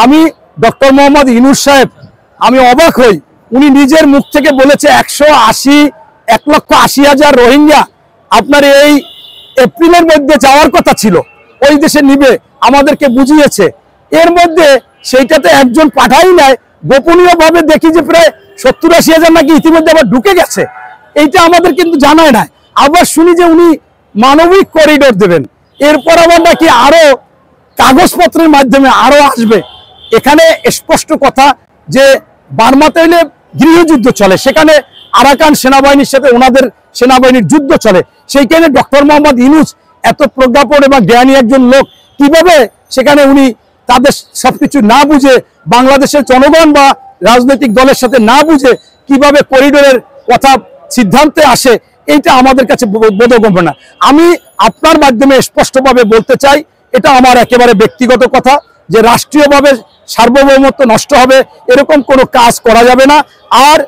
আমি ডক্টর মোহাম্মদ ইউনূস সাহেব আমি অবাক হই, উনি নিজের মুখ থেকে বলেছে 1,80,000 রোহিঙ্গা আপনার এই এপ্রিলের মধ্যে যাওয়ার কথা ছিল, ওই দেশে নিবে, আমাদেরকে বুঝিয়েছে। এর মধ্যে সেইটাতে একজন পাঠাই নাই, গোপনীয়ভাবে দেখি যে প্রায় 70-80,000 নাকি ইতিমধ্যে আবার ঢুকে গেছে। এইটা আমাদের কিন্তু জানায় না। আবার শুনি যে উনি মানবিক করিডোর দেবেন, এরপর আবার নাকি আরো কাগজপত্রের মাধ্যমে আরো আসবে। এখানে স্পষ্ট কথা যে বার্মাতে হইলে গৃহযুদ্ধ চলে, সেখানে আরাকান সেনাবাহিনীর সাথে ওনাদের সেনাবাহিনীর যুদ্ধ চলে। সেইখানে ডক্টর মোহাম্মদ ইউনূস এত প্রজ্ঞাপন এবং জ্ঞানী একজন লোক, কিভাবে সেখানে উনি তাদের সবকিছু না বুঝে, বাংলাদেশের জনগণ বা রাজনৈতিক দলের সাথে না বুঝে কিভাবে করিডোরের কথা সিদ্ধান্তে আসে, এইটা আমাদের কাছে বোধগম্য না। আমি আপনার মাধ্যমে স্পষ্টভাবে বলতে চাই, এটা আমার একেবারে ব্যক্তিগত কথা, যে রাষ্ট্রীয়ভাবে সার্বভৌমত্ব নষ্ট হবে এরকম কোনো কাজ করা যাবে না। আর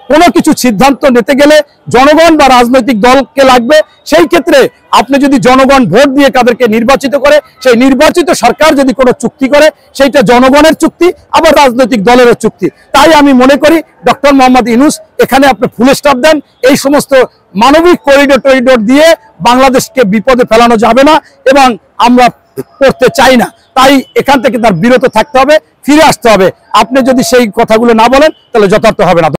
কোনো কিছু সিদ্ধান্ত নিতে গেলে জনগণ বা রাজনৈতিক দলকে লাগবে। সেই ক্ষেত্রে আপনি যদি জনগণ ভোট দিয়ে তাদেরকে নির্বাচিত করে, সেই নির্বাচিত সরকার যদি কোনো চুক্তি করে, সেইটা জনগণের চুক্তি, আবার রাজনৈতিক দলেরও চুক্তি। তাই আমি মনে করি ডক্টর মোহাম্মদ ইউনূস এখানে আপনি ফুল স্টপ দেন। এই সমস্ত মানবিক করিডোর দিয়ে বাংলাদেশকে বিপদে ফেলানো যাবে না এবং আমরা করতে চাই না। তাই এখান থেকে তার বিরত থাকতে হবে, ফিরে আসতে হবে। আপনি যদি সেই কথাগুলো না বলেন তাহলে যথার্থ হবে না।